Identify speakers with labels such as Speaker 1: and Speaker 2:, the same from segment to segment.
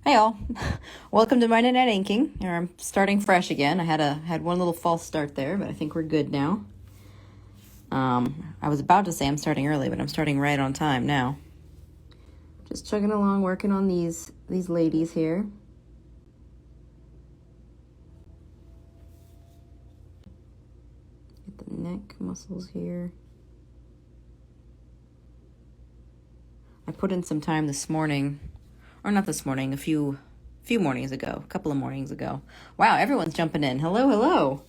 Speaker 1: Hey all, welcome to Monday Night Inking. I'm starting fresh again. I had one little false start there, but I think we're good now. I was about to say I'm starting early, but I'm starting right on time now. Just chugging along, working on these ladies here. Get the neck muscles here. I put in some time this morning, or not this morning, a few mornings ago, a couple of mornings ago. Wow, everyone's jumping in. Hello, hello.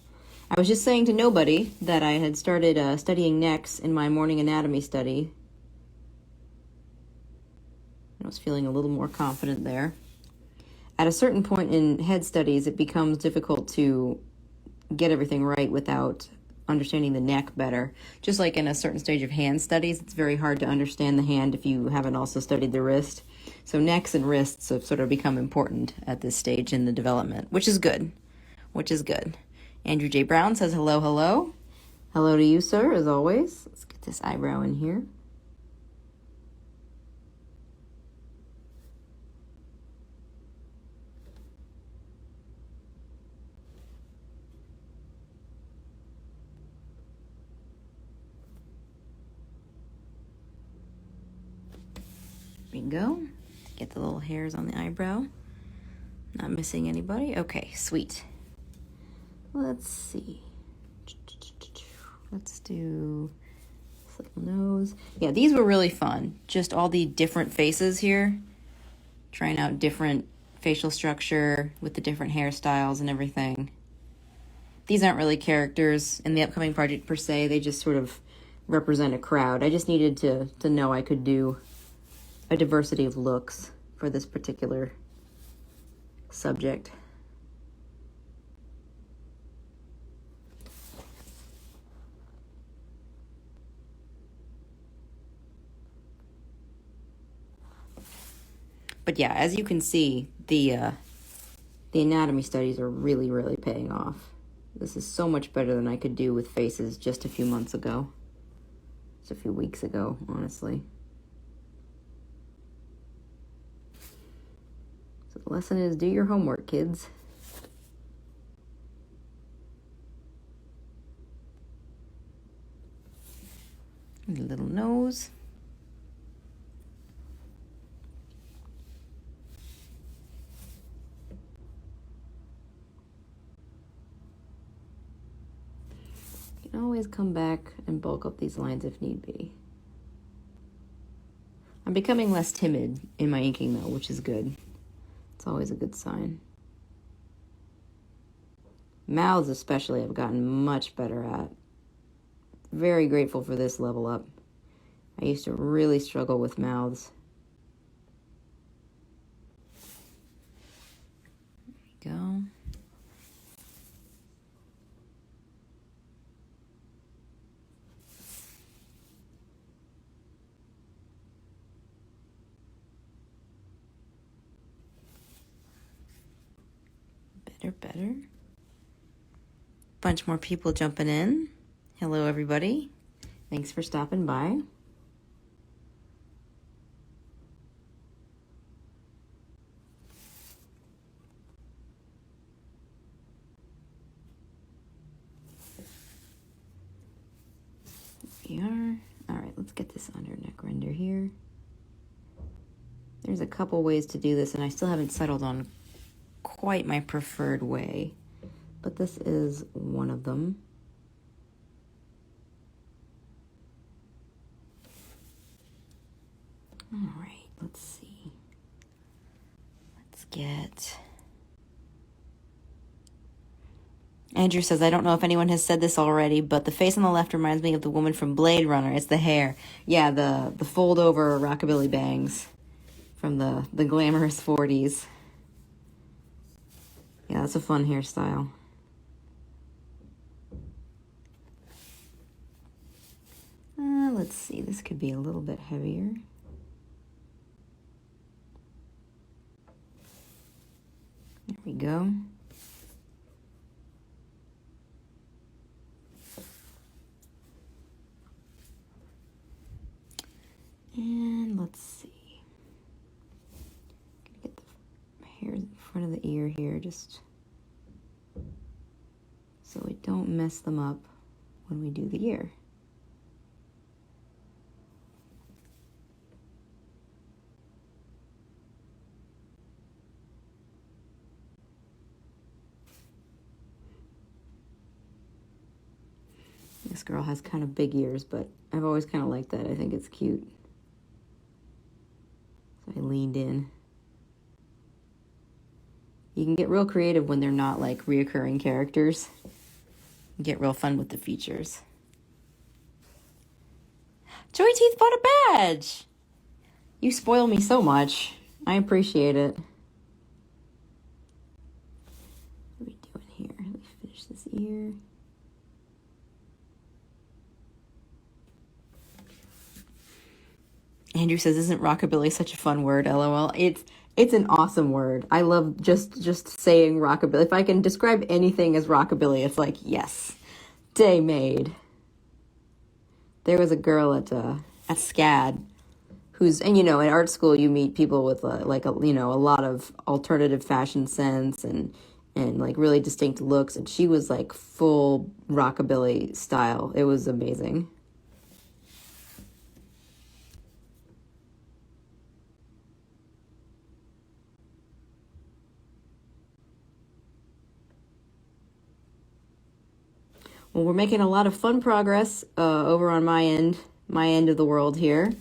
Speaker 1: I was just saying to nobody that I had started studying necks in my morning anatomy study. I was feeling a little more confident there. At a certain point in head studies, it becomes difficult to get everything right without understanding the neck better. Just like in a certain stage of hand studies, it's very hard to understand the hand if you haven't also studied the wrist. So necks and wrists have sort of become important at this stage in the development, which is good. Andrew J. Brown says hello, hello. Hello to you, sir, as always. Let's get this eyebrow in here. There we go. Get the little hairs on the eyebrow. Not missing anybody. Okay, sweet. Let's see. Let's do this little nose. Yeah, these were really fun. Just all the different faces here. Trying out different facial structure with the different hairstyles and everything. These aren't really characters in the upcoming project per se. They just sort of represent a crowd. I just needed to know I could do a diversity of looks for this particular subject. But yeah, as you can see, the anatomy studies are really, really paying off. This is so much better than I could do with faces just a few months ago. Just a few weeks ago, honestly. So the lesson is do your homework, kids. Little nose. You can always come back and bulk up these lines if need be. I'm becoming less timid in my inking though, which is good. It's always a good sign. Mouths especially I've gotten much better at. Very grateful for this level up. I used to really struggle with mouths. There we go. Better. Bunch more people jumping in. Hello, everybody. Thanks for stopping by. There we are. All right, let's get this under neck render here. There's a couple ways to do this, and I still haven't settled on quite my preferred way, but this is one of them. All right, let's see. Let's get... Andrew says, I don't know if anyone has said this already, but the face on the left reminds me of the woman from Blade Runner. It's the hair. Yeah, the fold-over rockabilly bangs from the glamorous 40s. Yeah, that's a fun hairstyle. Let's see, this could be a little bit heavier. There we go. And let's see. Get the front of the ear here, just so we don't mess them up when we do the ear. This girl has kind of big ears, but I've always kind of liked that. I think it's cute. So I leaned in. You can get real creative when they're not like reoccurring characters. You get real fun with the features. Joy Teeth bought a badge! You spoil me so much. I appreciate it. What are we doing here? Let me finish this ear. Andrew says, "Isn't rockabilly such a fun word?" LOL. It's an awesome word. I love just saying rockabilly. If I can describe anything as rockabilly, it's like, yes, day made. There was a girl at SCAD who's, and in art school you meet people with a lot of alternative fashion sense and like really distinct looks, and she was like full rockabilly style. It was amazing. Well, we're making a lot of fun progress over on my end of the world here.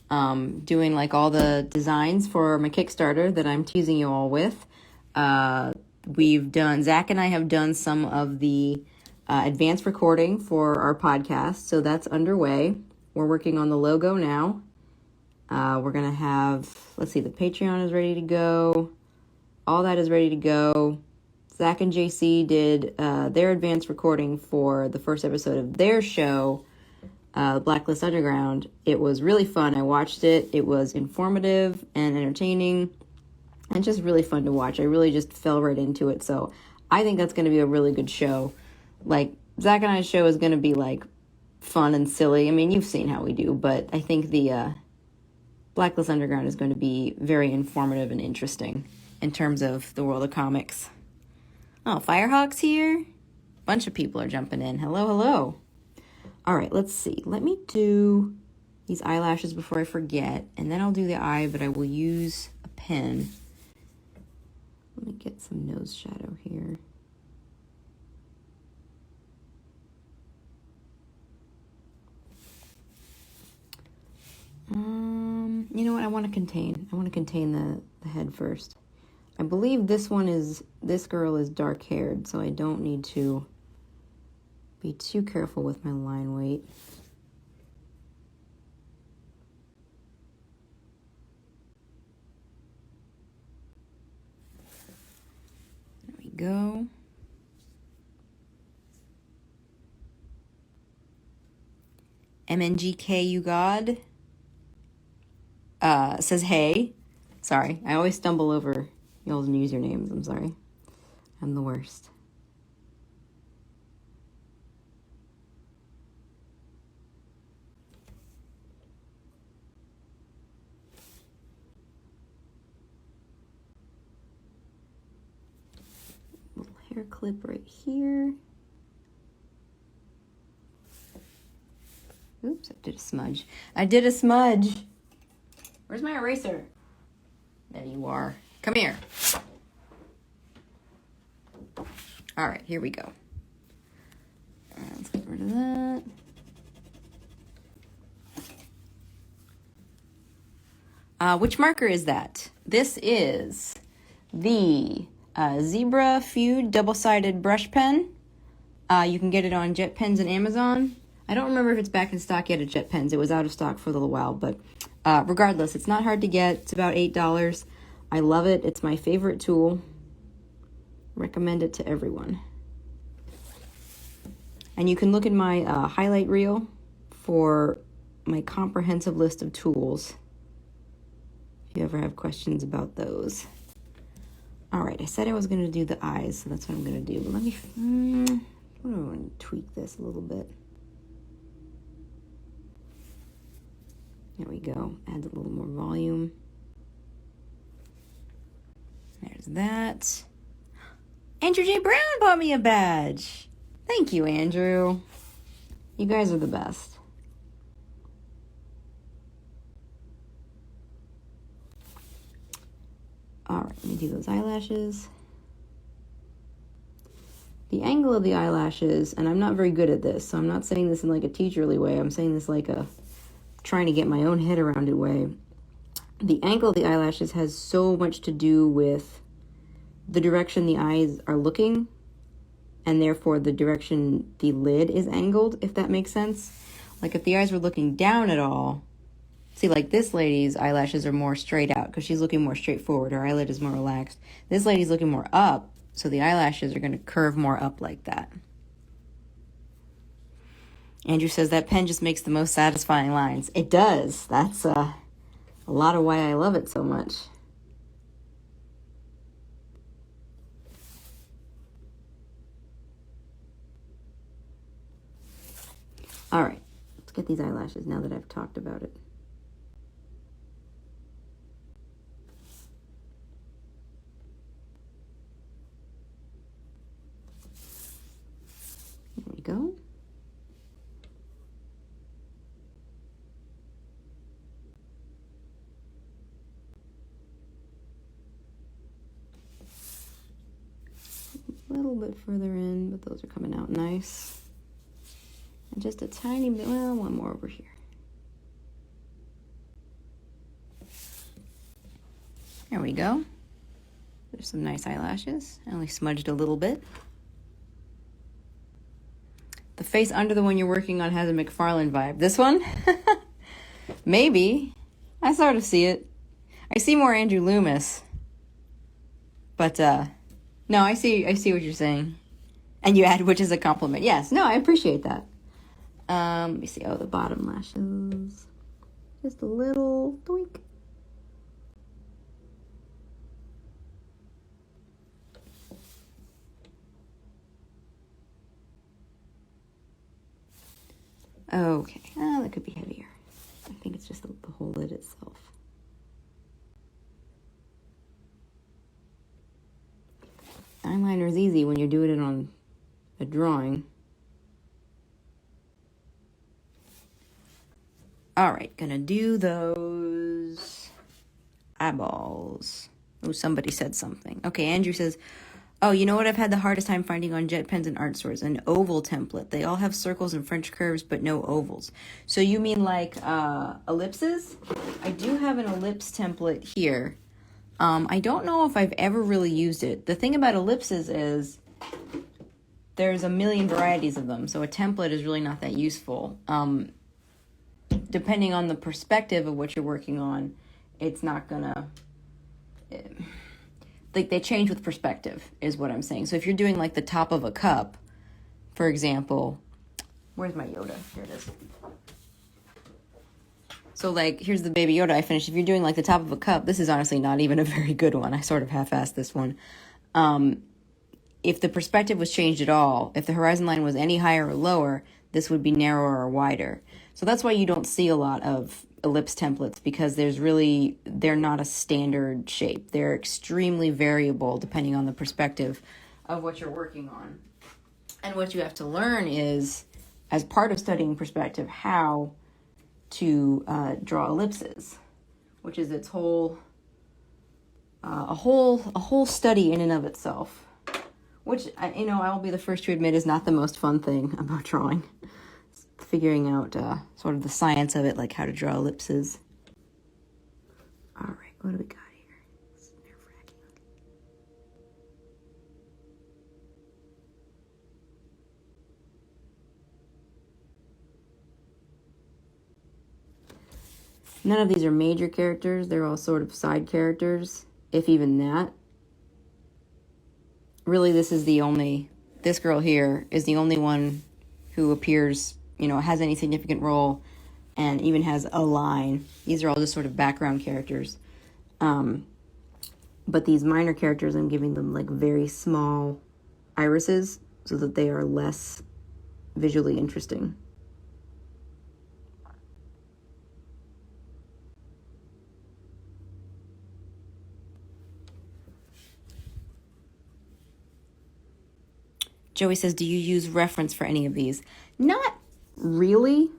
Speaker 1: Doing like all the designs for my Kickstarter that I'm teasing you all with. Zach and I have done some of the advanced recording for our podcast, so that's underway. We're working on the logo now. We're going to have, the Patreon is ready to go. All that is ready to go. Zach and JC did their advanced recording for the first episode of their show, Blacklist Underground. It was really fun. I watched it. It was informative and entertaining and just really fun to watch. I really just fell right into it. So I think that's going to be a really good show. Like, Zach and I's show is going to be like fun and silly. I mean, you've seen how we do, but I think the Blacklist Underground is going to be very informative and interesting in terms of the world of comics. Oh, Firehawk's here. Bunch of people are jumping in. Hello, hello. All right, let's see. Let me do these eyelashes before I forget, and then I'll do the eye, but I will use a pen. Let me get some nose shadow here. You know what? I want to contain the head first. I believe this girl is dark haired, so I don't need to be too careful with my line weight. There we go. MNGK You God says, hey. Sorry, I always stumble over y'all's usernames. I'm sorry. I'm the worst. Little hair clip right here. Oops, I did a smudge. Where's my eraser? There you are. Come here. All right, here we go. Let's get rid of that. Which marker is that? This is the Zebra Feud double-sided brush pen. You can get it on Jet Pens and Amazon. I don't remember if it's back in stock yet at Jet Pens. It was out of stock for a little while, but regardless, it's not hard to get. It's about $8. I love it. It's my favorite tool. Recommend it to everyone. And you can look at my highlight reel for my comprehensive list of tools if you ever have questions about those. All right, I said I was going to do the eyes, so that's what I'm going to do. But let me, I want to tweak this a little bit. There we go. Add a little more volume. There's There's that. Andrew J. Brown bought me a badge. Thank you, Andrew. You guys are the best. All right, let me do those eyelashes. The angle of the eyelashes, and I'm not very good at this, so I'm not saying this in like a teacherly way. I'm saying this like a trying to get my own head around it way. The angle of the eyelashes has so much to do with the direction the eyes are looking, and therefore the direction the lid is angled, if that makes sense. Like if the eyes were looking down at all, see, like this lady's eyelashes are more straight out because she's looking more straightforward. Her eyelid is more relaxed. This lady's looking more up, so the eyelashes are going to curve more up like that. Andrew says that pen just makes the most satisfying lines. It does. That's a lot of why I love it so much. All right, let's get these eyelashes now that I've talked about it. There we go. A little bit further in, but those are coming out nice. And just a tiny bit, well, one more over here. There we go. There's some nice eyelashes. I only smudged a little bit. The face under the one you're working on has a McFarlane vibe. This one? Maybe. I sort of see it. I see more Andrew Loomis. But, no, I see what you're saying. And you add, which is a compliment. Yes, no, I appreciate that. Let me see. Oh, the bottom lashes. Just a little doink. Okay. That could be heavier. I think it's just the whole lid itself. Eyeliner is easy when you're doing it on a drawing. All right, gonna do those eyeballs. Oh, somebody said something. Okay, Andrew says, oh, you know what I've had the hardest time finding on jet pens and art stores? An oval template. They all have circles and French curves, but no ovals. So you mean like ellipses? I do have an ellipse template here. I don't know if I've ever really used it. The thing about ellipses is there's a million varieties of them, so a template is really not that useful. Depending on the perspective of what you're working on, it's not gonna... like they change with perspective is what I'm saying. So if you're doing like the top of a cup, for example, where's my Yoda? Here it is. So like here's the baby Yoda I finished. If you're doing like the top of a cup, this is honestly not even a very good one. I sort of half-assed this one. If the perspective was changed at all, if the horizon line was any higher or lower, this would be narrower or wider. So that's why you don't see a lot of ellipse templates, because they're not a standard shape. They're extremely variable depending on the perspective of what you're working on. And what you have to learn is, as part of studying perspective, how to draw ellipses, which is its whole a whole study in and of itself. Which I will be the first to admit is not the most fun thing about drawing. Figuring out sort of the science of it, like how to draw ellipses. All right, what do we got here? It's nerve-wracking. None of these are major characters. They're all sort of side characters, if even that. Really, this girl here is the only one who appears, has any significant role and even has a line. These are all just sort of background characters. But these minor characters, I'm giving them like very small irises so that they are less visually interesting. Joey says, do you use reference for any of these? Not really.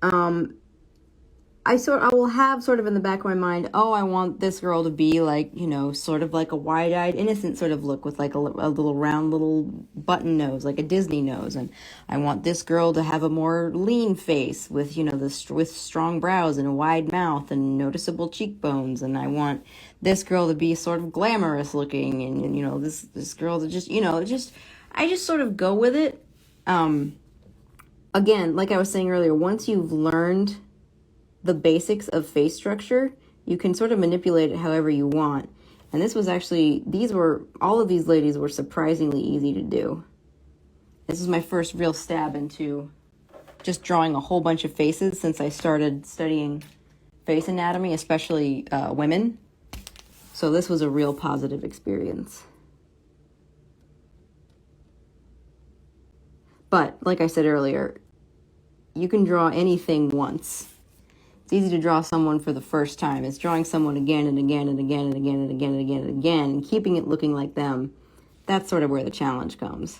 Speaker 1: I will have sort of in the back of my mind, oh, I want this girl to be like, you know, sort of like a wide-eyed, innocent sort of look with like a little round little button nose, like a Disney nose. And I want this girl to have a more lean face with, you know, with strong brows and a wide mouth and noticeable cheekbones. And I want this girl to be sort of glamorous looking, and you know, this girl to just, you know, I just sort of go with it. Again, like I was saying earlier, once you've learned the basics of face structure, you can sort of manipulate it however you want. And this was actually, all of these ladies were surprisingly easy to do. This is my first real stab into just drawing a whole bunch of faces since I started studying face anatomy, especially women. So this was a real positive experience. But like I said earlier, you can draw anything once. It's easy to draw someone for the first time. It's drawing someone again and again and again and again and again and again and again, and keeping it looking like them. That's sort of where the challenge comes.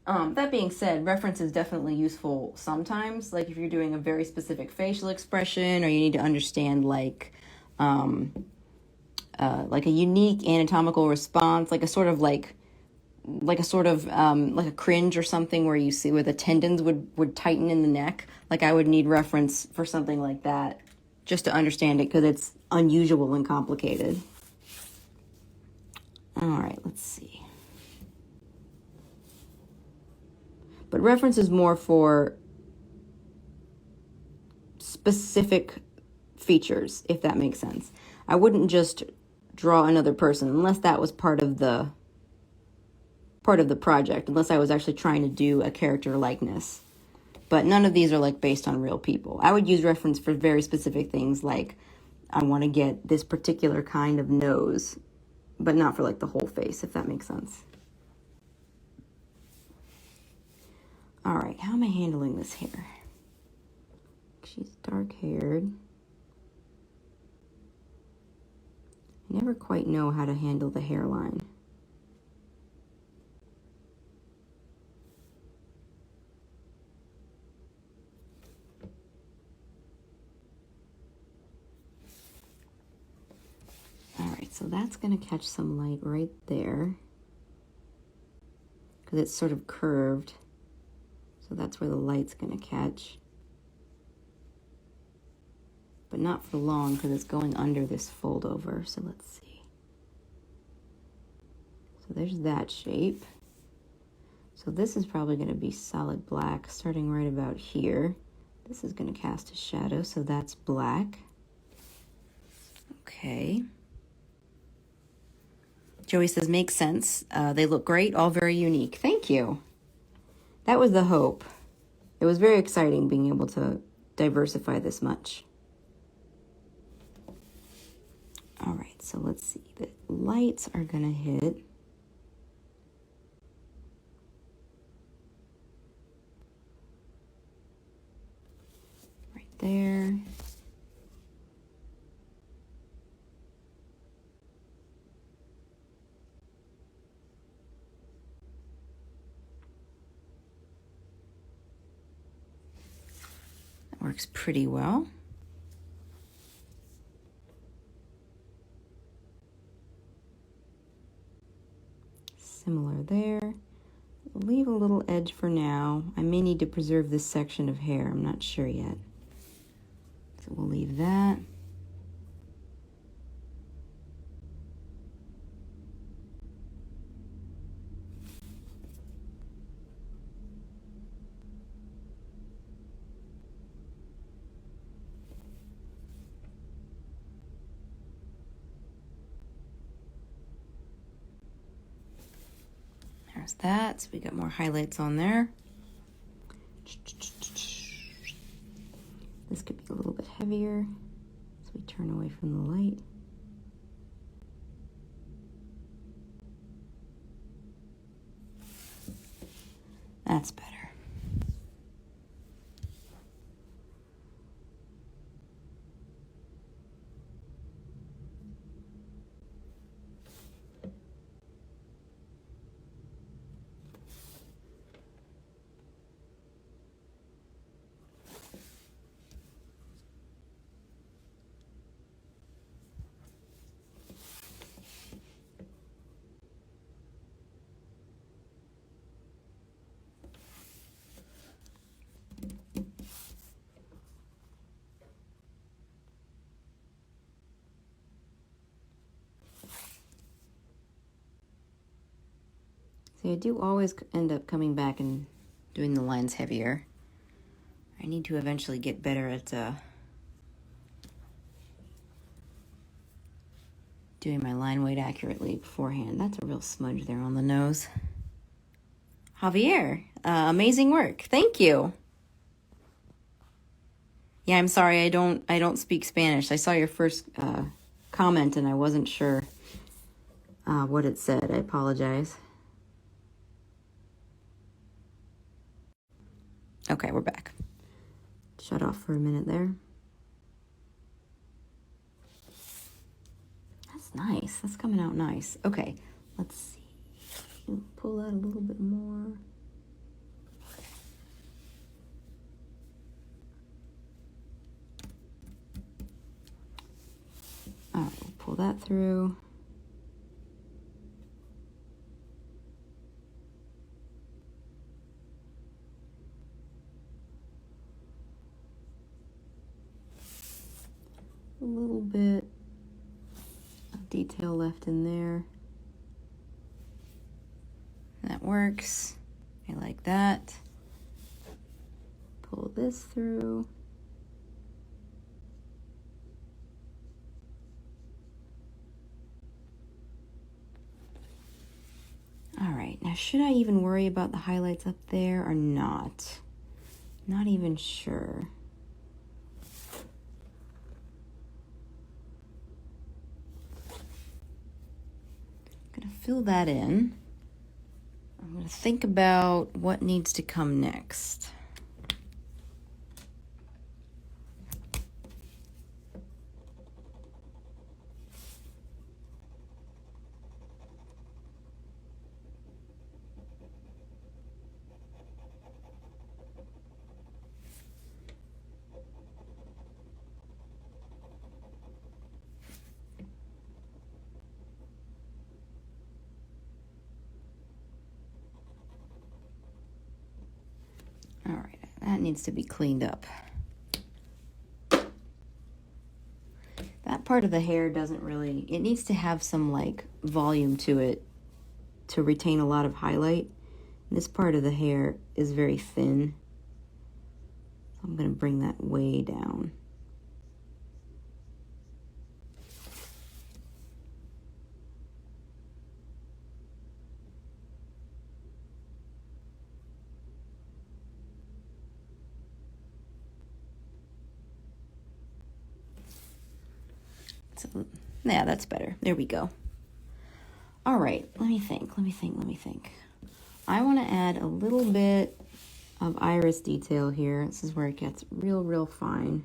Speaker 1: That being said, reference is definitely useful sometimes. Like if you're doing a very specific facial expression, or you need to understand like a unique anatomical response, like a cringe or something where you see where the tendons would tighten in the neck. Like I would need reference for something like that just to understand it, because it's unusual and complicated. All right, let's see. But reference is more for specific features, if that makes sense. I wouldn't just draw another person unless that was part of the project, unless I was actually trying to do a character likeness. But none of these are like based on real people. I would use reference for very specific things, like I want to get this particular kind of nose, but not for like the whole face, if that makes sense. All right, how am I handling this hair? She's dark-haired. I never quite know how to handle the hairline. All right, so that's going to catch some light right there, because it's sort of curved. So that's where the light's going to catch. But not for long, because it's going under this fold over. So let's see. So there's that shape. So this is probably going to be solid black, starting right about here. This is going to cast a shadow, so that's black. Okay. Joey says, makes sense. They look great, all very unique. Thank you. That was the hope. It was very exciting being able to diversify this much. All right, so let's see. The lights are going to hit right there. Works pretty well. Similar there. Leave a little edge for now. I may need to preserve this section of hair. I'm not sure yet. So we'll leave that. There's that. So we got more highlights on there. This could be a little bit heavier. So we turn away from the light. That's better. See, I do always end up coming back and doing the lines heavier. I need to eventually get better at doing my line weight accurately beforehand. That's a real smudge there on the nose. Javier, amazing work. Thank you. Yeah, I'm sorry, I don't speak Spanish. I saw your first comment and I wasn't sure what it said. I apologize. Okay, we're back. Shut off for a minute there. That's nice. That's coming out nice. Okay, let's see. Pull that a little bit more. All right, we'll pull that through. A little bit of detail left in there. That works. I like that. Pull this through. All right, now should I even worry about the highlights up there or not? Not even sure. I'm gonna fill that in. I'm gonna think about what needs to come next. All right, that needs to be cleaned up. That part of the hair doesn't really, it needs to have some like volume to it to retain a lot of highlight. This part of the hair is very thin. So I'm going to bring that way down. So, yeah, that's better. There we go. All right, let me think. I want to add a little bit of iris detail here. This is where it gets real fine.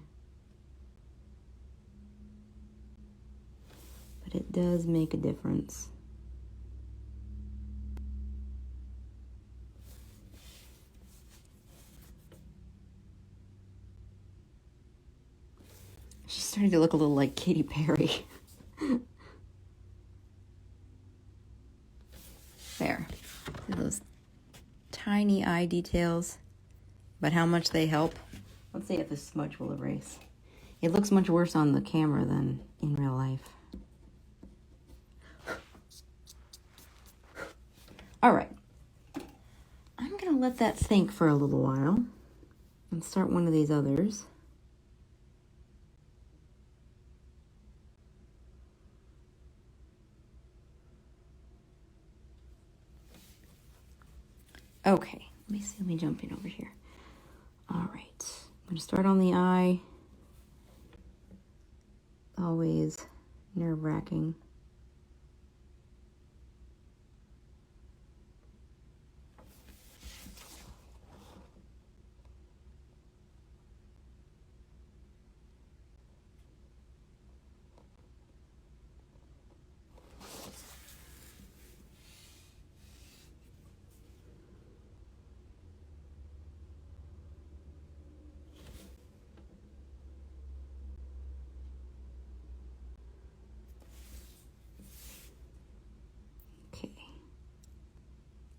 Speaker 1: But it does make a difference. She's starting to look a little like Katy Perry. There. See those tiny eye details, but how much they help. Let's see if this smudge will erase. It looks much worse on the camera than in real life. All right. I'm going to let that sink for a little while and start one of these others. Okay, let me jump in over here. All right, I'm going to start on the eye. Always nerve-wracking.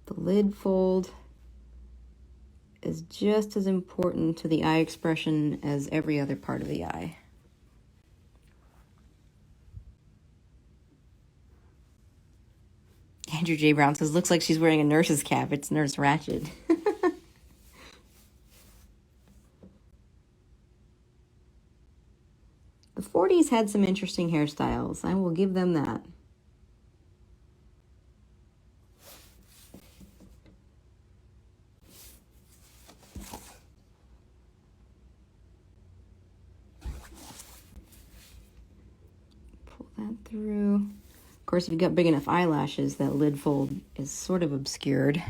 Speaker 1: The lid fold is just as important to the eye expression as every other part of the eye. And Andrew J. Brown says, looks like she's wearing a nurse's cap. It's Nurse Ratched. The 40s had some interesting hairstyles. I will give them that. Pull that through. Of course, if you've got big enough eyelashes, that lid fold is sort of obscured.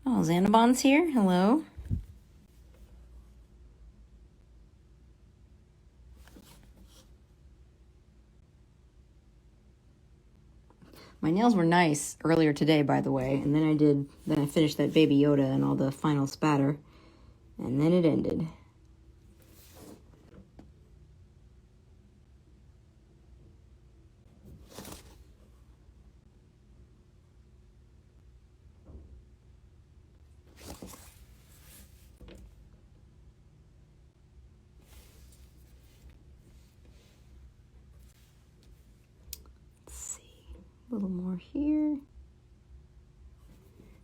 Speaker 1: Oh, Xanabon's here. Hello. My nails were nice earlier today, by the way, and then I finished that Baby Yoda and all the final spatter, and then it ended. A little more here.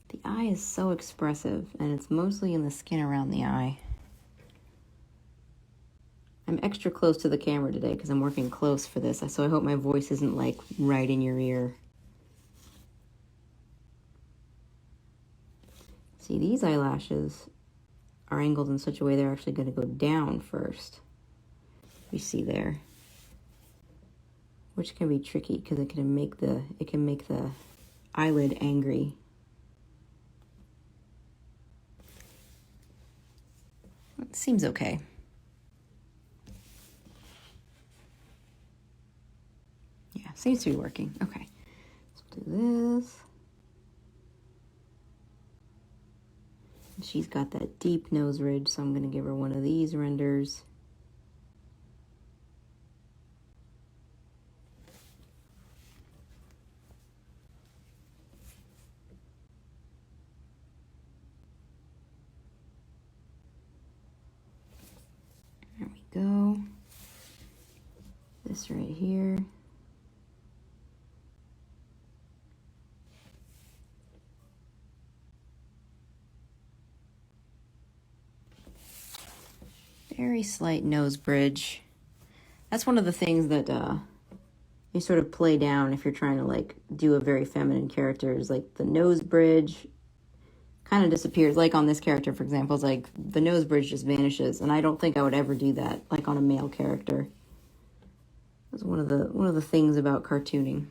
Speaker 1: The eye is so expressive, and it's mostly in the skin around the eye. I'm extra close to the camera today because I'm working close for this, so I hope my voice isn't like right in your ear. See, these eyelashes are angled in such a way they're actually going to go down first. You see there. Which can be tricky because it can make the eyelid angry. It seems okay. Yeah, seems to be working. Okay, let's do this. She's got that deep nose ridge, so I'm going to give her one of these renders. Go. This right here. Very slight nose bridge. That's one of the things that you sort of play down if you're trying to like do a very feminine character, is like the nose bridge kind of disappears. Like on this character, for example, it's like the nose bridge just vanishes, and I don't think I would ever do that like on a male character. That's one of the things about cartooning.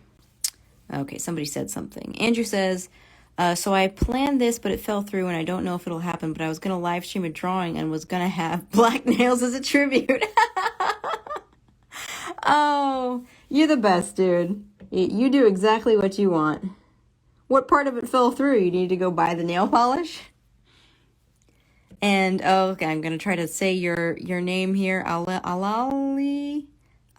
Speaker 1: Okay, somebody said something. Andrew says, so I planned this, but it fell through, and I don't know if it'll happen, but I was going to live stream a drawing and was going to have black nails as a tribute. Oh, you're the best, dude. You do exactly what you want. What part of it fell through? You need to go buy the nail polish? And, okay, I'm going to try to say your name here.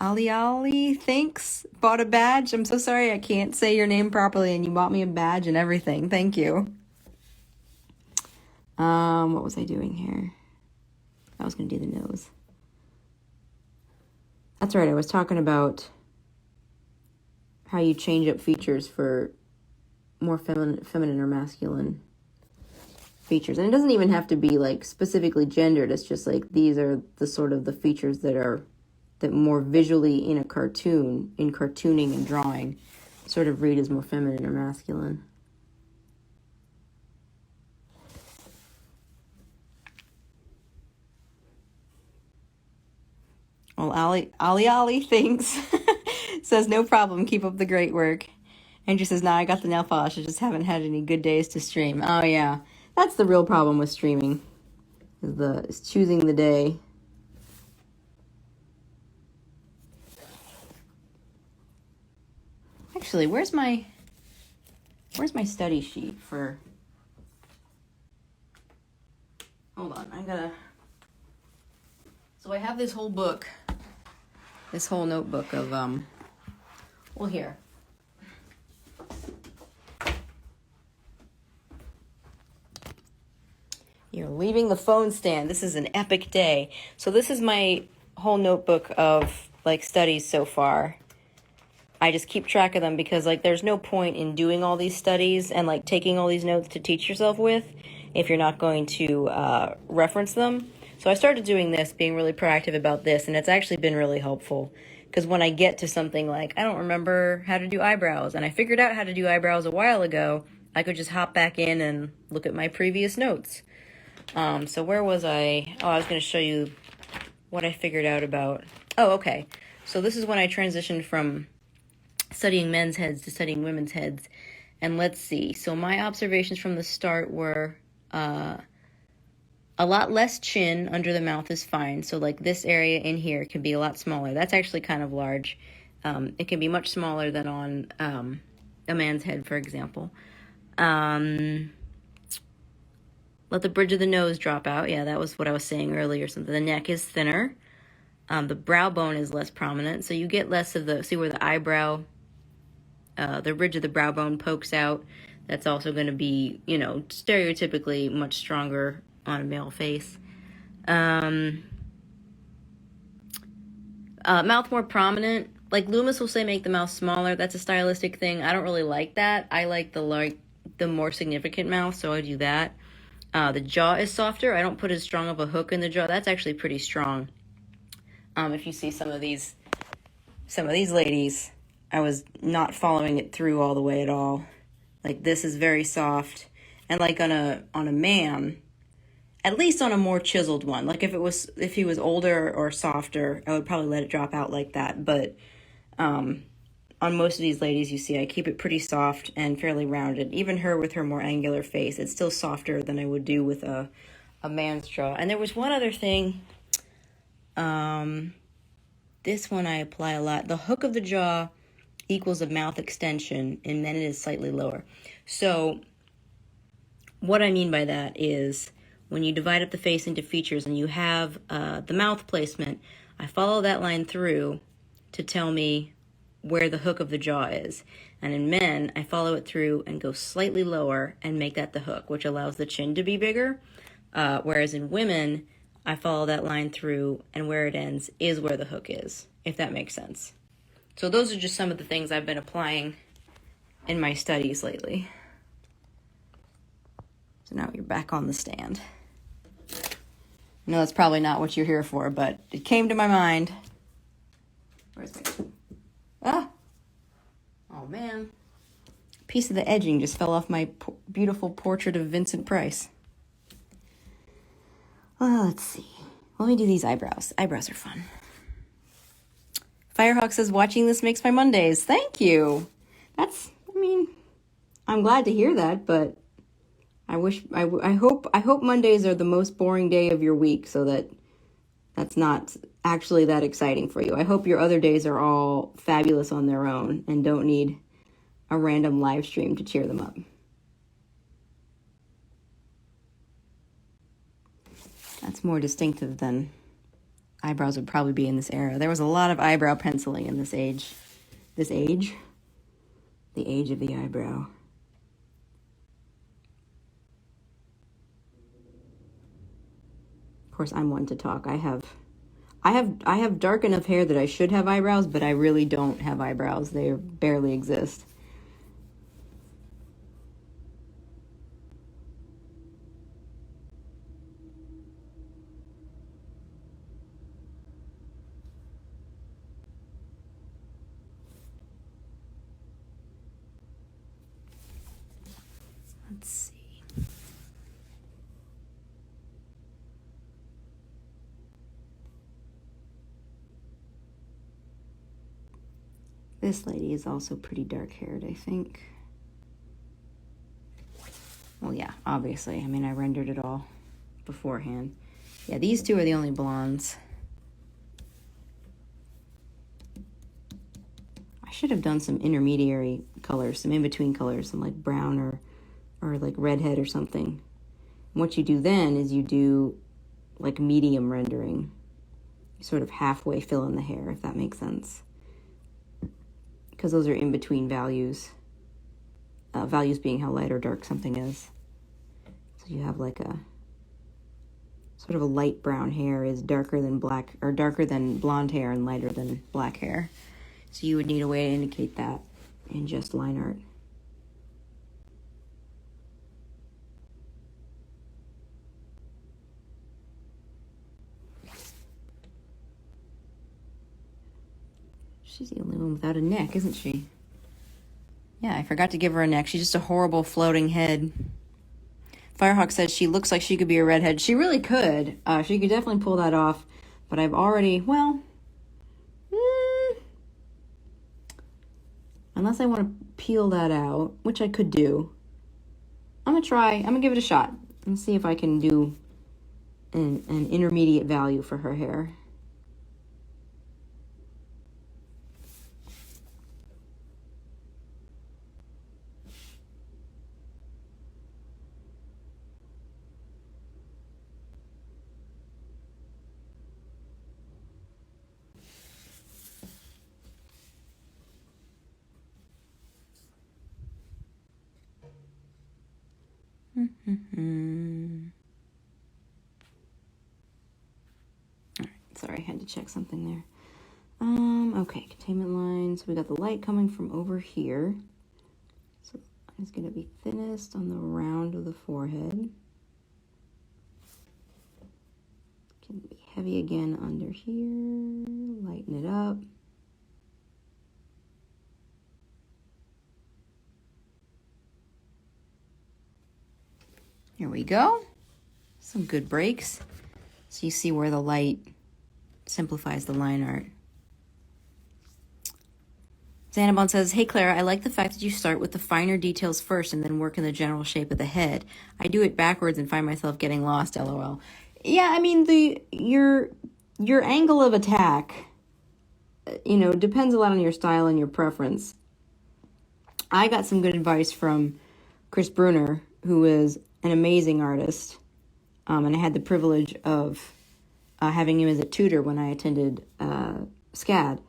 Speaker 1: Ali, thanks. Bought a badge. I'm so sorry I can't say your name properly, and you bought me a badge and everything. Thank you. What was I doing here? I was going to do the nose. That's right, I was talking about how you change up features for more feminine or masculine features. And it doesn't even have to be like specifically gendered. It's just like these are the sort of the features that more visually in a cartoon, in cartooning and drawing, sort of read as more feminine or masculine. Well, Ali thinks, says no problem, keep up the great work. Andrew says, I got the nail polish, I just haven't had any good days to stream. Oh yeah, that's the real problem with streaming, is choosing the day. Actually, where's my study sheet for... Hold on, so I have this whole book, this whole notebook of, well, here. You're leaving the phone stand. This is an epic day. So this is my whole notebook of, like, studies so far. I just keep track of them because, like, there's no point in doing all these studies and, like, taking all these notes to teach yourself with if you're not going to reference them. So I started doing this, being really proactive about this, and it's actually been really helpful. Because when I get to something like, I don't remember how to do eyebrows, and I figured out how to do eyebrows a while ago, I could just hop back in and look at my previous notes. So where was I? Oh, I was going to show you what I figured out about... Oh, okay. So this is when I transitioned from studying men's heads to studying women's heads. And let's see. So my observations from the start were a lot less chin under the mouth is fine. So like this area in here can be a lot smaller. That's actually kind of large. It can be much smaller than on a man's head, for example. Let the bridge of the nose drop out. Yeah, that was what I was saying earlier. So the neck is thinner. The brow bone is less prominent. So you get less of the, see where the eyebrow, the ridge of the brow bone pokes out. That's also going to be, you know, stereotypically much stronger on a male face. Mouth more prominent. Like Loomis will say make the mouth smaller. That's a stylistic thing. I don't really like that. I like the more significant mouth, so I do that. The jaw is softer. I don't put as strong of a hook in the jaw. That's actually pretty strong. If you see some of these ladies, I was not following it through all the way at all. Like this is very soft, and like on a man, at least on a more chiseled one. Like if he was older or softer, I would probably let it drop out like that. But on most of these ladies you see, I keep it pretty soft and fairly rounded. Even her with her more angular face, it's still softer than I would do with a man's jaw. And there was one other thing. This one I apply a lot. The hook of the jaw equals a mouth extension, and then it is slightly lower. So what I mean by that is when you divide up the face into features and you have the mouth placement, I follow that line through to tell me where the hook of the jaw is. And in men, I follow it through and go slightly lower and make that the hook, which allows the chin to be bigger. Whereas in women, I follow that line through and where it ends is where the hook is, if that makes sense. So those are just some of the things I've been applying in my studies lately. So now you're back on the stand. No, that's probably not what you're here for, but it came to my mind. Where's my... Ah! Oh, man. A piece of the edging just fell off my beautiful portrait of Vincent Price. Well, let's see. Let me do these eyebrows. Eyebrows are fun. Firehawk says, watching this makes my Mondays. Thank you. I'm glad to hear that, but I hope Mondays are the most boring day of your week so that that's not actually that exciting for you. I hope your other days are all fabulous on their own and don't need a random live stream to cheer them up. That's more distinctive than eyebrows would probably be in this era. There was a lot of eyebrow penciling in this age. This age? The age of the eyebrow. Of course, I'm one to talk. I have dark enough hair that I should have eyebrows, but I really don't have eyebrows. They barely exist. Let's see. This lady is also pretty dark-haired, I think. Well, yeah, obviously. I mean, I rendered it all beforehand. Yeah, these two are the only blondes. I should have done some intermediary colors, some in-between colors, some like brown or like redhead or something. And what you do then is you do like medium rendering. You sort of halfway fill in the hair, if that makes sense. Because those are in-between values. Values being how light or dark something is. So you have like a sort of a light brown hair is darker than black, or darker than blonde hair and lighter than black hair. So you would need a way to indicate that in just line art. She's the only one without a neck, isn't she? Yeah, I forgot to give her a neck. She's just a horrible floating head. Firehawk says she looks like she could be a redhead. She really could. She could definitely pull that off. But I've already, well, unless I want to peel that out, which I could do. I'm going to try. I'm going to give it a shot and see if I can do an intermediate value for her hair. All right, sorry, I had to check something there. Okay, containment line. So we got the light coming from over here. So it's going to be thinnest on the round of the forehead. Can be heavy again under here. Lighten it up. Here we go. Some good breaks. So you see where the light simplifies the line art. Xanabon says, hey Clara, I like the fact that you start with the finer details first and then work in the general shape of the head. I do it backwards and find myself getting lost, lol. Yeah, I mean, your angle of attack, depends a lot on your style and your preference. I got some good advice from Chris Bruner, who is an amazing artist, and I had the privilege of having him as a tutor when I attended SCAD.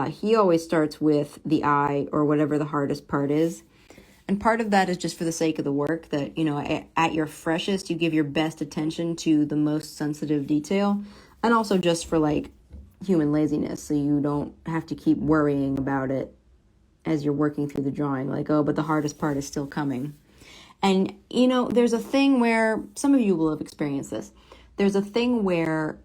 Speaker 1: He always starts with the eye or whatever the hardest part is. And part of that is just for the sake of the work that, at your freshest, you give your best attention to the most sensitive detail. And also just for human laziness. So you don't have to keep worrying about it as you're working through the drawing. But the hardest part is still coming. And, there's a thing where some of you will have experienced this. There's a thing where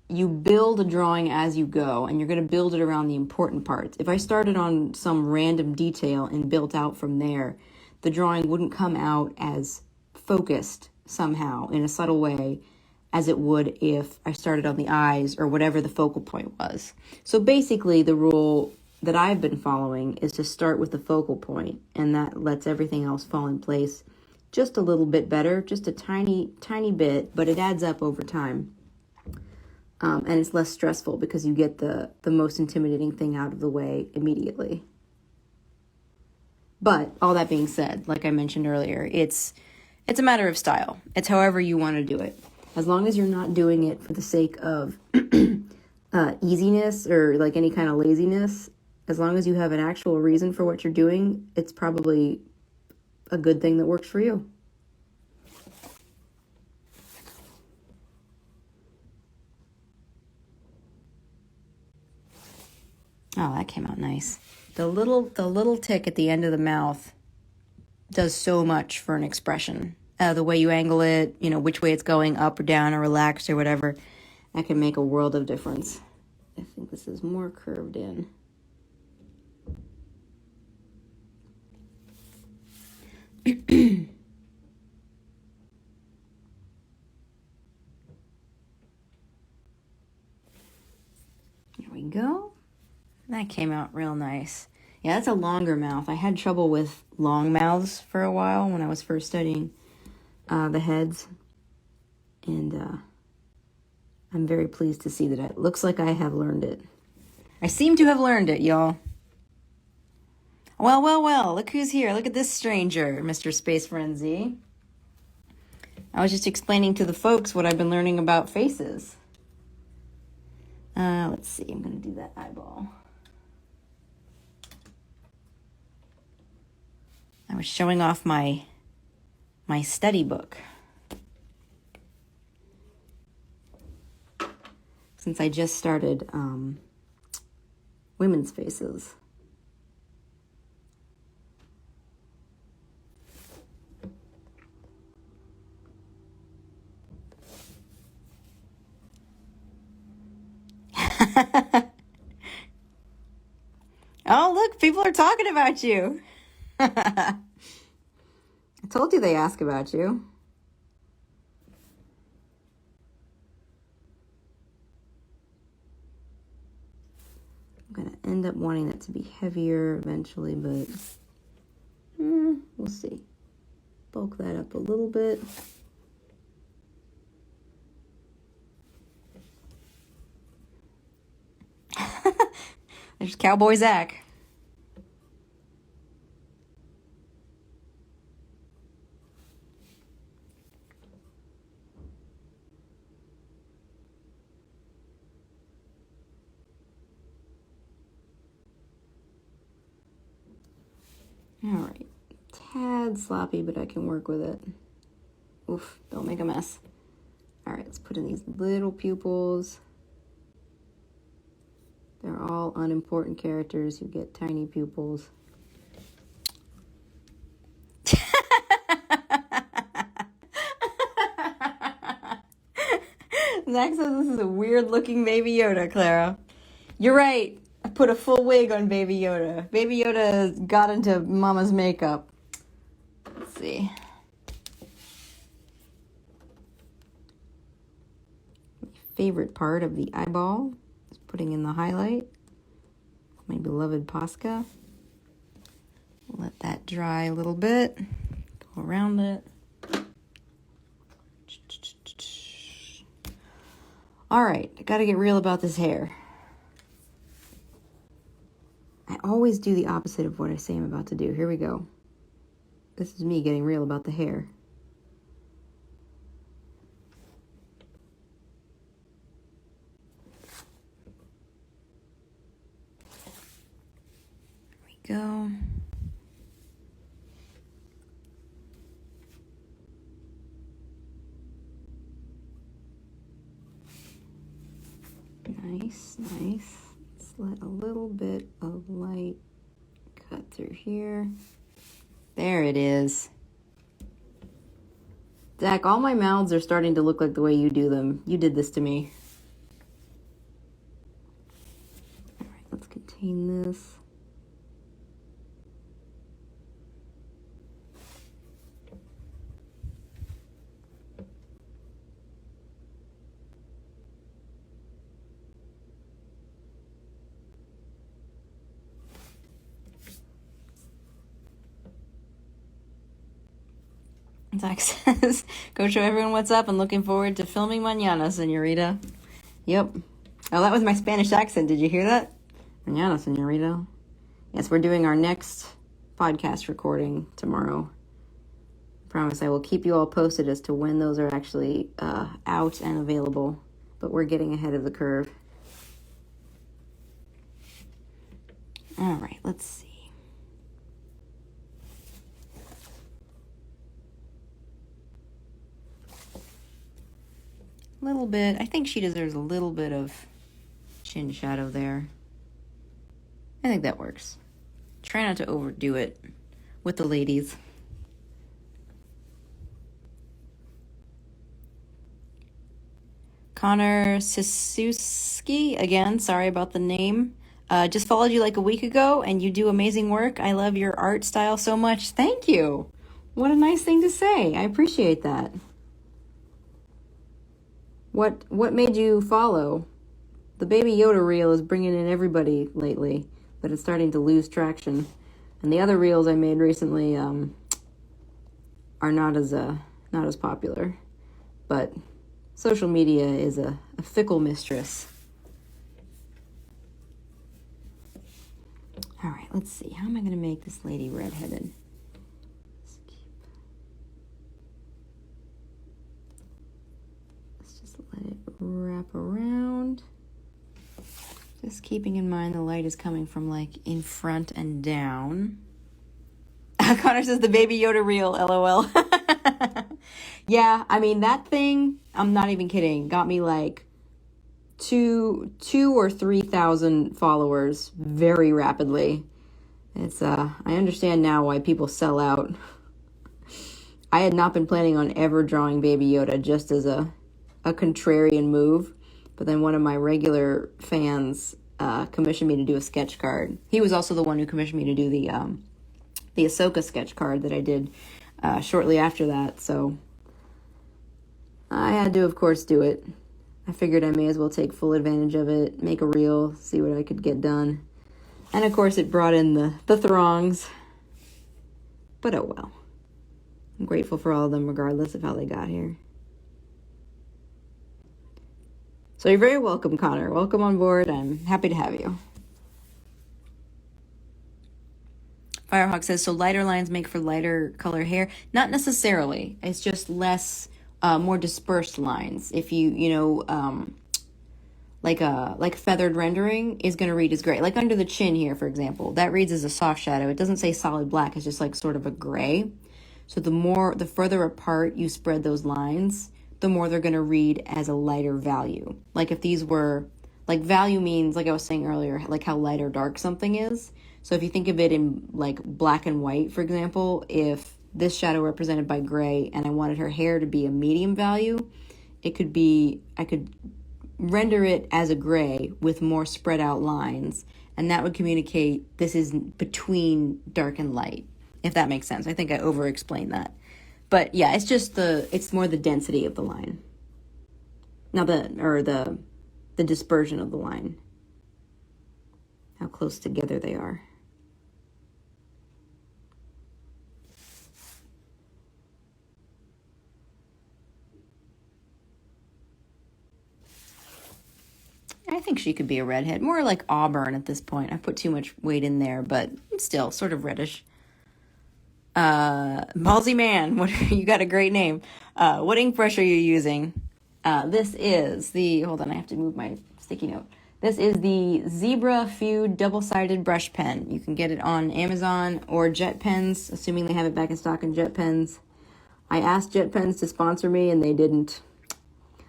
Speaker 1: you build a drawing as you go, and you're going to build it around the important parts. If I started on some random detail and built out from there, the drawing wouldn't come out as focused somehow in a subtle way as it would if I started on the eyes or whatever the focal point was. So basically, the rule that I've been following is to start with the focal point, and that lets everything else fall in place just a little bit better, just a tiny, tiny bit, but it adds up over time. And it's less stressful because you get the most intimidating thing out of the way immediately. But all that being said, like I mentioned earlier, it's a matter of style. It's however you want to do it. As long as you're not doing it for the sake of easiness or any kind of laziness, as long as you have an actual reason for what you're doing, it's probably a good thing that works for you. Oh, that came out nice. The little tick at the end of the mouth does so much for an expression. The way you angle it, which way it's going, up or down or relaxed or whatever, that can make a world of difference. I think this is more curved in. There we go. That came out real nice. Yeah, that's a longer mouth. I had trouble with long mouths for a while when I was first studying the heads. And I'm very pleased to see that it looks like I have learned it. I seem to have learned it, y'all. Well, look who's here. Look at this stranger, Mr. Space Frenzy. I was just explaining to the folks what I've been learning about faces. Let's see, I'm going to do that eyeball. I was showing off my study book. Since I just started women's faces. Oh, look, people are talking about you. I told you they ask about you. I'm going to end up wanting that to be heavier eventually, but we'll see. Bulk that up a little bit. There's Cowboy Zach. All right, tad sloppy, but I can work with it. Oof, don't make a mess. All right, let's put in these little pupils. They're all unimportant characters. You get tiny pupils. Zach says this is a weird looking Baby Yoda, Clara. You're right. I put a full wig on Baby Yoda. Baby Yoda got into Mama's makeup. Let's see. My favorite part of the eyeball is putting in the highlight. My beloved Posca. Let that dry a little bit. Go around it. All right, I gotta get real about this hair. I always do the opposite of what I say I'm about to do. Here we go. This is me getting real about the hair. There we go. Nice, nice. Let's let a little bit of light cut through here. There it is. Zach, all my mouths are starting to look like the way you do them. You did this to me. All right, let's contain this. Zach says, go show everyone what's up and looking forward to filming mañana, señorita. Yep. Oh, that was my Spanish accent. Did you hear that? Mañana, señorita. Yes, we're doing our next podcast recording tomorrow. I promise I will keep you all posted as to when those are actually out and available. But we're getting ahead of the curve. All right, let's see. A little bit. I think she deserves a little bit of chin shadow there. I think that works. Try not to overdo it with the ladies. Connor Sisuski, again, sorry about the name. Just followed you like a week ago, and you do amazing work. I love your art style so much. Thank you. What a nice thing to say. I appreciate that. What made you follow? The Baby Yoda reel is bringing in everybody lately, but it's starting to lose traction. And the other reels I made recently are not as popular. But social media is a fickle mistress. All right, let's see. How am I going to make this lady redheaded? Let it wrap around. Just keeping in mind the light is coming from like in front and down. Connor says the Baby Yoda reel, LOL. Yeah, I mean that thing, I'm not even kidding, got me like two or 3,000 followers very rapidly. It's I understand now why people sell out. I had not been planning on ever drawing Baby Yoda, just as a contrarian move, but then one of my regular fans commissioned me to do a sketch card. He was also the one who commissioned me to do the Ahsoka sketch card that I did shortly after that, so I had to, of course, do it. I figured I may as well take full advantage of it, make a reel, see what I could get done. And of course it brought in the throngs. But oh well. I'm grateful for all of them regardless of how they got here. So you're very welcome, Connor. Welcome on board. I'm happy to have you. Firehawk says, so lighter lines make for lighter color hair? Not necessarily. It's just less, more dispersed lines. If like feathered rendering is going to read as gray. Like under the chin here, for example, that reads as a soft shadow. It doesn't say solid black. It's just like sort of a gray. So the further apart you spread those lines, the more they're going to read as a lighter value. Like if these were, like value means, like I was saying earlier, like how light or dark something is. So if you think of it in like black and white, for example, if this shadow represented by gray and I wanted her hair to be a medium value, it could be, I could render it as a gray with more spread out lines, and that would communicate this is between dark and light, if that makes sense. I think I over-explained that. But yeah, it's just it's more the density of the line. Now the dispersion of the line. How close together they are. I think she could be a redhead. More like auburn at this point. I put too much weight in there, but still sort of reddish. Ballsy Man, you got a great name. What ink brush are you using? This is hold on, I have to move my sticky note. This is the Zebra Feud double-sided brush pen. You can get it on Amazon or Jet Pens, assuming they have it back in stock in Jet Pens. I asked Jet Pens to sponsor me, and they didn't.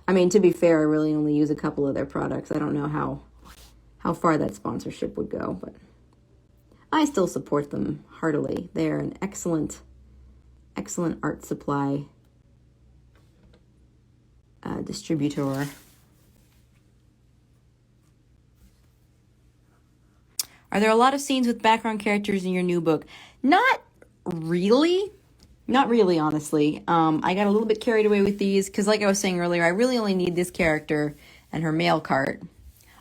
Speaker 1: I mean, to be fair, I really only use a couple of their products. I don't know how far that sponsorship would go, but I still support them heartily. They're an excellent art supply distributor. Are there a lot of scenes with background characters in your new book? Not really. Not really, honestly. I got a little bit carried away with these because, like I was saying earlier, I really only need this character and her mail cart.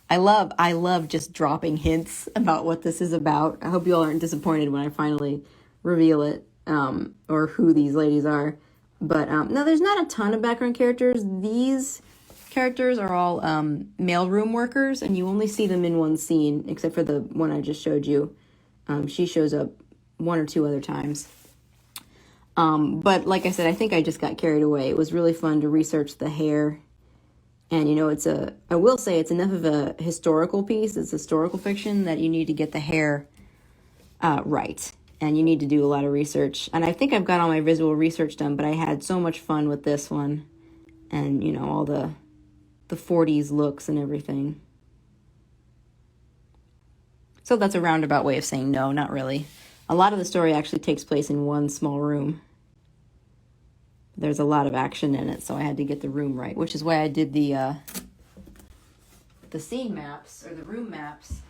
Speaker 1: I love just dropping hints about what this is about. I hope you all aren't disappointed when I finally reveal it, or who these ladies are. But no, there's not a ton of background characters. These characters are all mailroom workers, and you only see them in one scene, except for the one I just showed you. She shows up one or two other times. But like I said, I think I just got carried away. It was really fun to research the hair. And, I will say it's enough of a historical piece. It's historical fiction that you need to get the hair right. And you need to do a lot of research. And I think I've got all my visual research done, but I had so much fun with this one. And, all the 40s looks and everything. So that's a roundabout way of saying no, not really. A lot of the story actually takes place in one small room. There's a lot of action in it, so I had to get the room right, which is why I did the scene maps, or the room maps,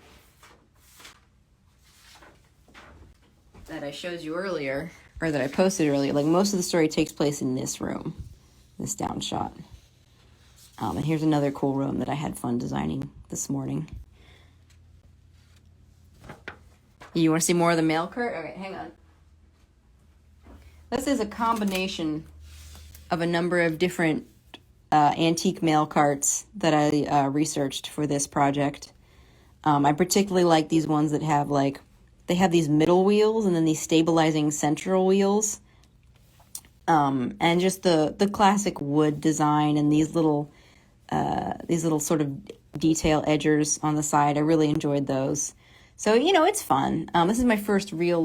Speaker 1: that I showed you earlier, or that I posted earlier. Like, most of the story takes place in this room, this down shot. And here's another cool room that I had fun designing this morning. You want to see more of the mail cart? Okay, hang on. This is a combination of a number of different antique mail carts that I researched for this project. I particularly like these ones that have they have these middle wheels and then these stabilizing central wheels. And just the classic wood design and these little sort of detail edgers on the side. I really enjoyed those. So, it's fun. This is my first real,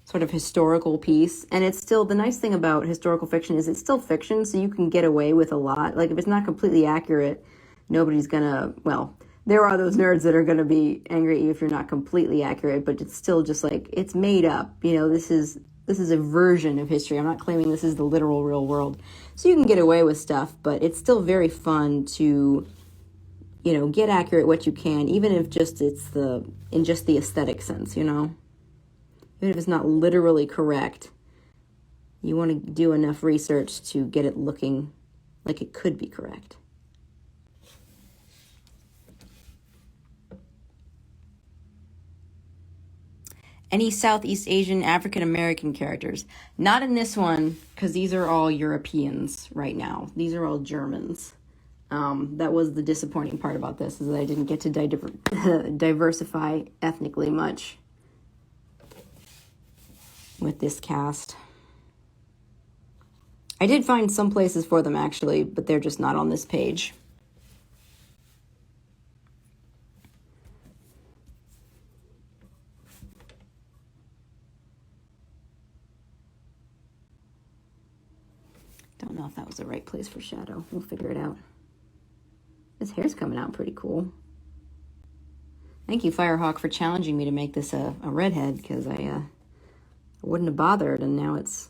Speaker 1: sort of historical piece. And it's still, the nice thing about historical fiction is it's still fiction, so you can get away with a lot. Like, if it's not completely accurate, nobody's gonna, well, there are those nerds that are gonna be angry at you if you're not completely accurate, but it's still just like, it's made up. You know, this is a version of history. I'm not claiming this is the literal real world. So you can get away with stuff, but it's still very fun to, you know, get accurate what you can, even if just in just the aesthetic sense, you know? Even if it's not literally correct, you want to do enough research to get it looking like it could be correct. Any Southeast Asian African American characters? Not in this one, because these are all Europeans right now. These are all Germans. That was the disappointing part about this, is that I didn't get to diversify ethnically much with this cast. I did find some places for them, actually, but they're just not on this page. Don't know if that was the right place for shadow. We'll figure it out. His hair's coming out pretty cool. Thank you, Firehawk, for challenging me to make this a redhead, because I wouldn't have bothered, and now it's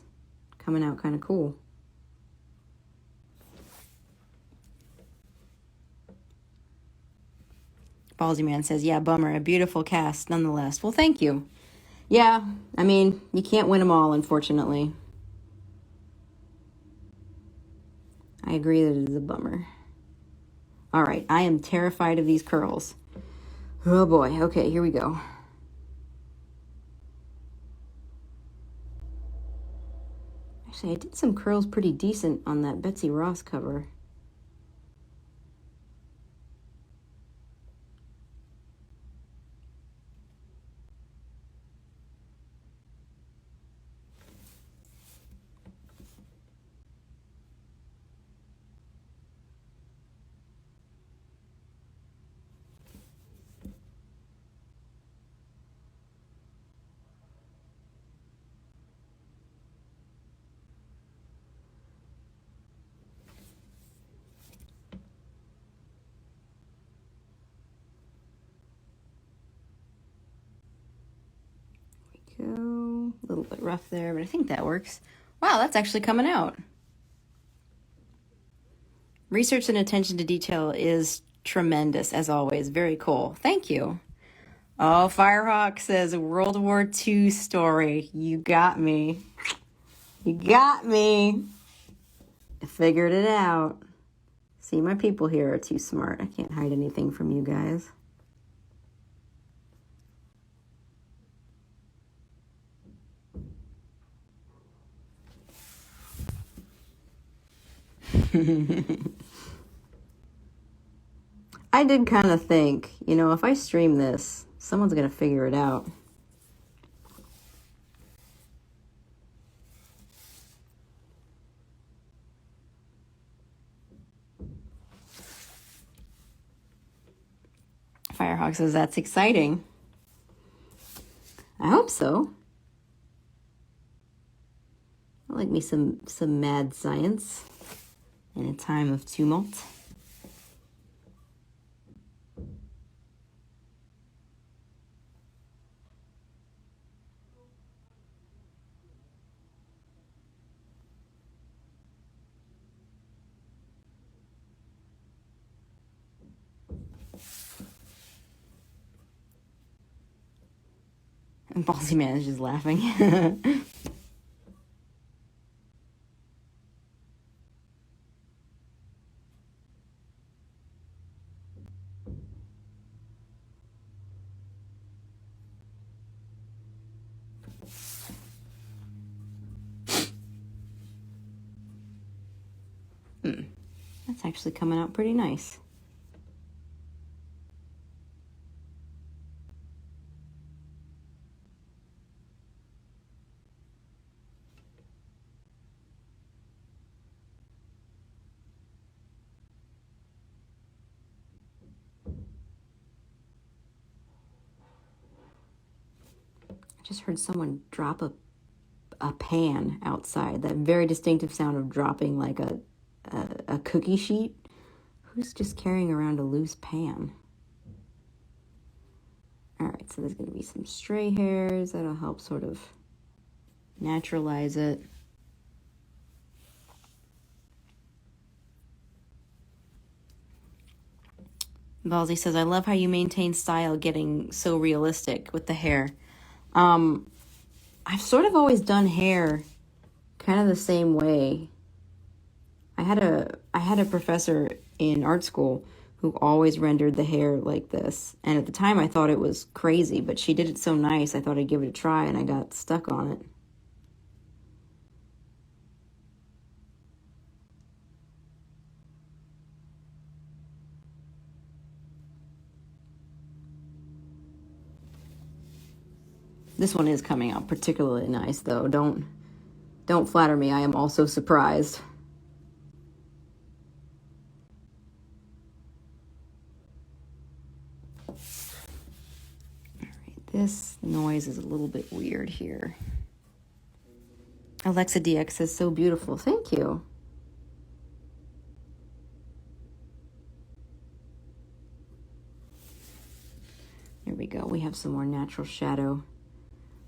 Speaker 1: coming out kind of cool. Ballsy Man says, yeah, bummer, a beautiful cast nonetheless. Well, thank you. Yeah, I mean, you can't win them all, unfortunately. I agree that it is a bummer. All right, I am terrified of these curls. Oh boy, okay, here we go. Actually, I did some curls pretty decent on that Betsy Ross cover. Go. A little bit rough there, but I think that works. Wow, that's actually coming out. Research and attention to detail is tremendous, as always. Very cool. Thank you. Oh, Firehawk says World War II story. You got me. You got me. I figured it out. See, my people here are too smart. I can't hide anything from you guys. I did kind of think, you know, if I stream this, someone's going to figure it out. Firehawk says that's exciting. I hope so. I like me some mad science in a time of tumult. And Ballsy Man is just laughing. That's actually coming out pretty nice. I just heard someone drop a pan outside. That very distinctive sound of dropping like a cookie sheet. Who's just carrying around a loose pan? All right, so there's going to be some stray hairs. That'll help sort of naturalize it. Ballsy says, I love how you maintain style getting so realistic with the hair. I've sort of always done hair kind of the same way. I had a professor in art school who always rendered the hair like this. And at the time I thought it was crazy, but she did it so nice I thought I'd give it a try, and I got stuck on it. This one is coming out particularly nice, though. Don't flatter me. I am also surprised. All right, this noise is a little bit weird here. Alexa DX says, so beautiful. Thank you. There we go. We have some more natural shadow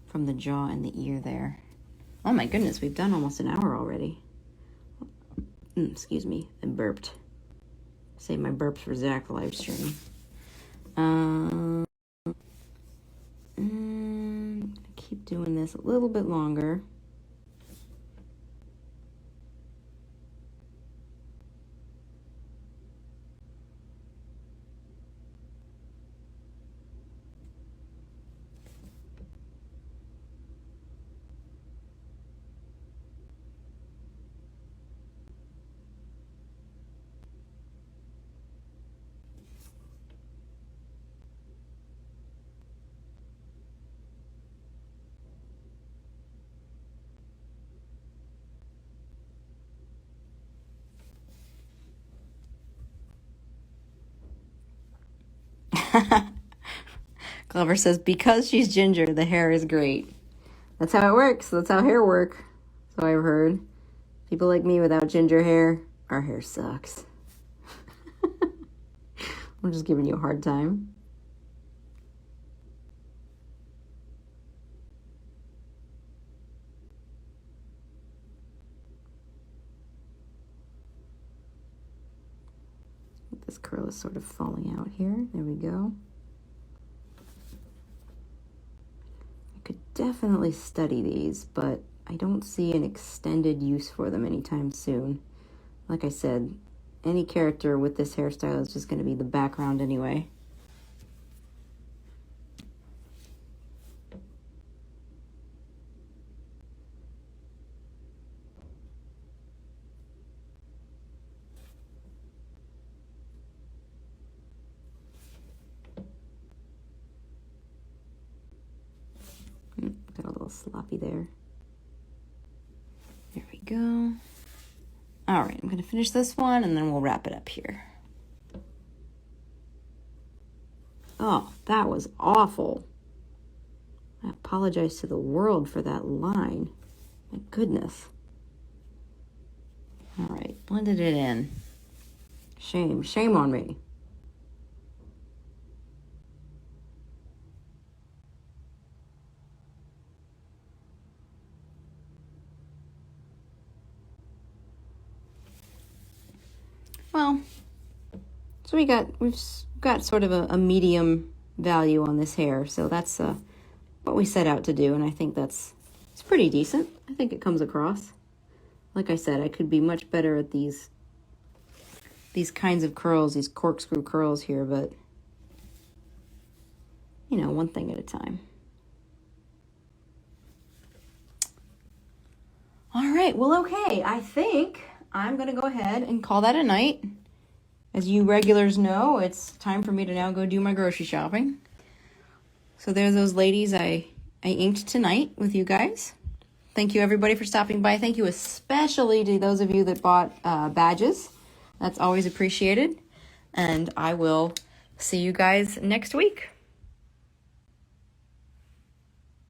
Speaker 1: from the jaw and the ear there. Oh my goodness, we've done almost an hour already. Excuse me, I burped. Save my burps for Zach live stream. Keep doing this a little bit longer. Glover says, because she's ginger, the hair is great. That's how it works. That's how hair work. So I've heard. People like me without ginger hair, our hair sucks. I'm just giving you a hard time. This curl is sort of falling out here. There we go. I could definitely study these, but I don't see an extended use for them anytime soon. Like I said, any character with this hairstyle is just going to be the background anyway. Got a little sloppy there. There we go. All right, I'm going to finish this one and then we'll wrap it up here. Oh, that was awful. I apologize to the world for that line. My goodness. All right, blended it in. Shame on me. Well, so we've got sort of a medium value on this hair, so that's what we set out to do, and I think it's pretty decent. I think it comes across. Like I said, I could be much better at these kinds of curls, these corkscrew curls here, but you know, one thing at a time. All right, well, okay, I think I'm going to go ahead and call that a night. As you regulars know, it's time for me to now go do my grocery shopping. So there's those ladies I inked tonight with you guys. Thank you, everybody, for stopping by. Thank you especially to those of you that bought badges. That's always appreciated. And I will see you guys next week.